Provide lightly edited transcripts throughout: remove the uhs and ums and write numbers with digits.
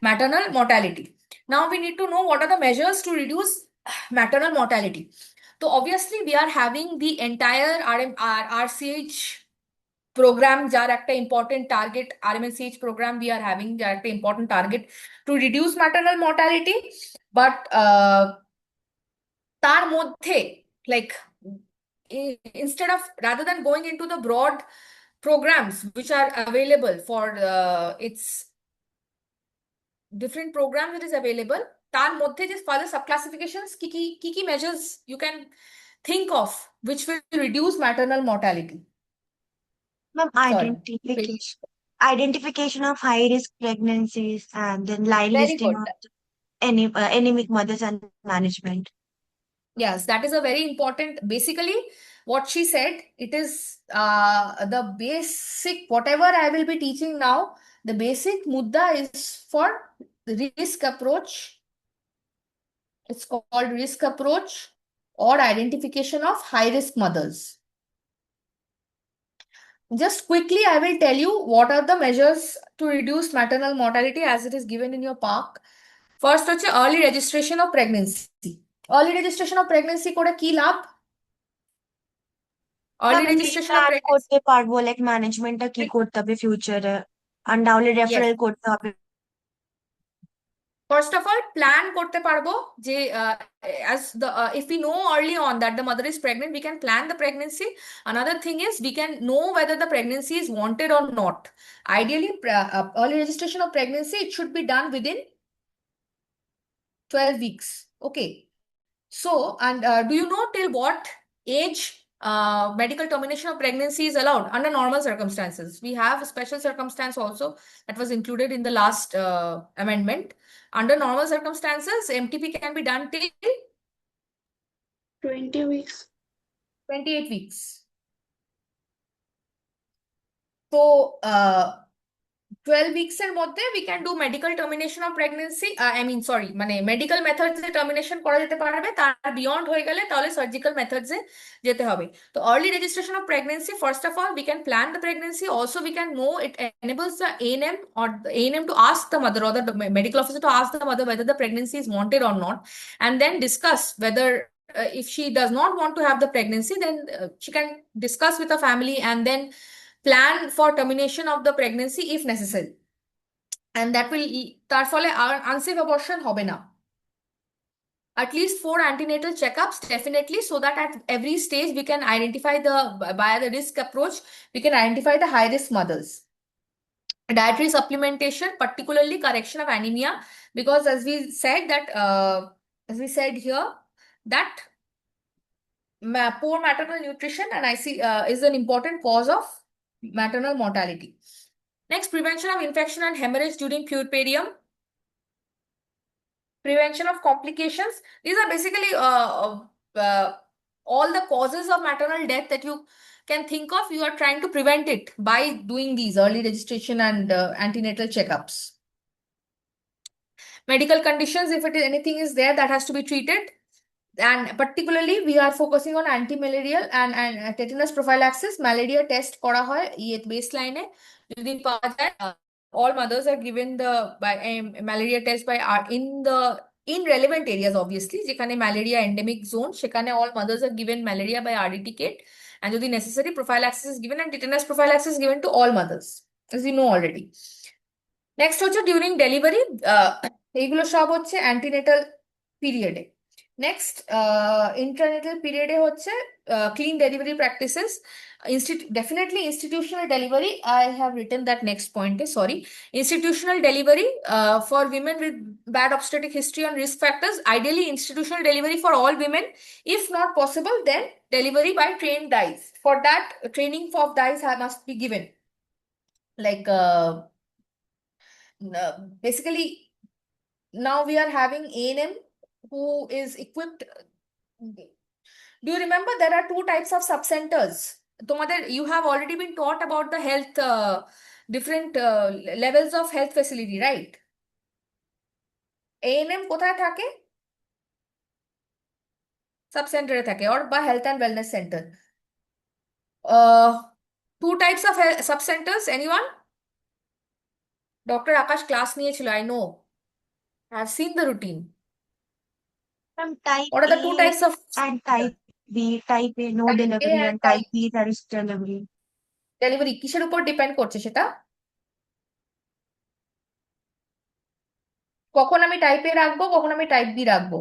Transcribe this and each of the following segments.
maternal mortality. Now we need to know what are the measures to reduce maternal mortality. So obviously we are having the entire RCH program, যার একটা important target, RMSH program we are having, যার একটা important target to reduce maternal mortality. But তার মধ্যে like instead of, rather than going into the broad programs which are available for its different programs it is available, তার মধ্যে যে further subclassifications কি measures you can think of which will reduce maternal mortality? Ma'am, Sorry. identification of high risk pregnancies and then line Very listing good. of anemic mothers and management. Yes, that is a very important. Basically, what she said, it is the basic, whatever I will be teaching now, the basic mudda is for risk approach. It's called risk approach or identification of high risk mothers. Just quickly, I will tell you what are the measures to reduce maternal mortality as it is given in your park. First, হচ্ছে early registration of pregnancy. Early registration of pregnancy করে কি লাভ? Early Ma'am, registration of plan pregnancy. করতে পারবো like managementটা কি করতে হবে ফিউচারে আর না হলে Yes. রেফারেল করতে হবে। First of all, plan করতে পারবো যে as the if we know early on that the mother is pregnant, we can plan the pregnancy. Another thing is we can know whether the pregnancy is wanted or not. Ideally, early registration of pregnancy, it should be done within 12 weeks. Okay. So, and do you know till what age medical termination of pregnancy is allowed under normal circumstances? We have a special circumstance also that was included in the last amendment. Under normal circumstances, MTP can be done till 20 weeks. 28 weeks. So, 12 weeks এর মধ্যে we can do medical termination of pregnancy. মানে medical methods এ termination করা যেতে পারবে, তার beyond হয়ে গেলে তাহলে surgical methods এ যেতে হবে। তো early registration of pregnancy, first of all, we can plan the pregnancy. Also, we can know, it enables the ANM or the ANM to ask the mother or the medical officer to ask the mother whether the pregnancy is wanted or not, and then discuss whether if she does not want to have the pregnancy, then she can discuss with the family and then plan for termination of the pregnancy if necessary, and that will তার ফলে unsafe abortion হবে না। At least 4 antenatal checkups definitely, so that at every stage we can identify by the risk approach, we can identify the high risk mothers. Dietary supplementation, particularly correction of anemia, because as we said that as we said here that poor maternal nutrition and is an important cause of maternal mortality. Next, prevention of infection and hemorrhage during puerperium. Prevention of complications. These are basically all the causes of maternal death that you can think of. You are trying to prevent it by doing these early registration and antenatal checkups. Medical conditions, if it is anything is there that has to be treated. And particularly we are focusing on anti-malarial and tetanus prophylaxis. Malaria test করা হয় baseline এ যদি পাওয়া যায়, all mothers are given the malaria test by in relevant areas, obviously যেখানে malaria endemic zone সেখানে all mothers are given malaria by RDT kit, and যদি necessary prophylaxis is given, and tetanus prophylaxis is given to all mothers, as you know already. Next হচ্ছে during delivery, এইগুলো সব হচ্ছে antenatal period এ। Next, intranatal period এ হচ্ছে clean delivery practices. Definitely institutional delivery. I have written that next point. Sorry. Institutional delivery for women with bad obstetric history and risk factors. Ideally, institutional delivery for all women. If not possible, then delivery by trained dyes. For that, training for dyes must be given. Like basically, now we are having ANM who is equipped. Do you remember there are 2 types of subcenters? তোমাদের you have already been taught about the health different levels of health facility, right? ANM কোথায় থাকে? Subcenter থাকে or বা health and wellness center. 2 types of subcenters, anyone? Dr. Akash class নিয়েছিল, I know. I've seen the routine. Ma'am, type What are the two A types of and type B. Type A, no type A delivery, and and type type B, there is delivery. Delivery কিসের উপর depend করছে সেটা? কখন আমি type এ রাখবো, কখন আমি type B রাখবো?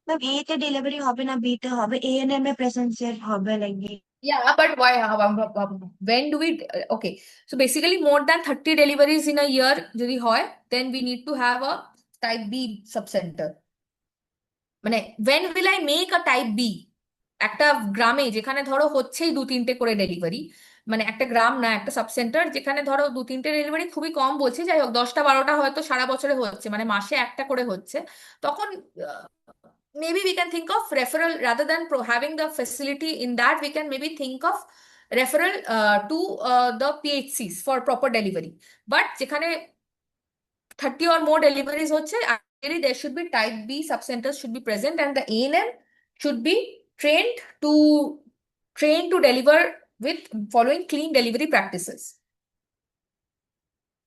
ম্যাম এ তে ডেলিভারি হবে না, বি তে হবে, এএনএম এ প্রেসেন্সের হবে লাগে। Yeah, but why? When do we? Okay, so basically, more than 30 deliveries in a year, যদি হয়, then we need to have a type B subcenter. মানে when will I make a type B? একটা গ্রামে যেখানে ধরো হচ্ছেই 2-3টে করে delivery, মানে একটা গ্রাম না, একটা সাবসেন্টার যেখানে ধরো 2-3টে ডেলিভারি খুবই কম বলছি, যাই হোক 10টা 12টা হয়তো সারা বছরে হচ্ছে, মানে মাসে একটা করে হচ্ছে, তখন maybe we can think of referral rather than having the facility in that. We can maybe think of referral to the PHCs for proper delivery. But যেখানে 30 or more deliveries হচ্ছে, actually there should be type B subcenters should be present, and the ANM should be trained to deliver with following clean delivery practices.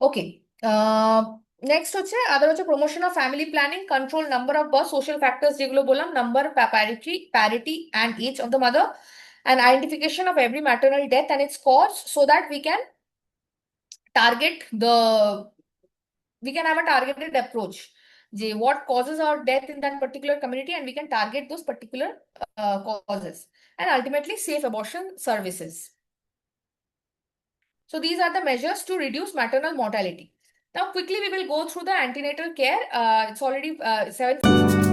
Okay. Next হচ্ছে other হচ্ছে promotion of family planning, control number of birth, social factors যেগুলো বললাম, number, parity and age of the mother, and identification of every maternal death and its cause, so that target the we can have a targeted approach. What causes our death in that particular community, and we can target those particular causes, and ultimately safe abortion services. So these are the measures to reduce maternal mortality. Now quickly we will go through the antenatal care. It's already 7.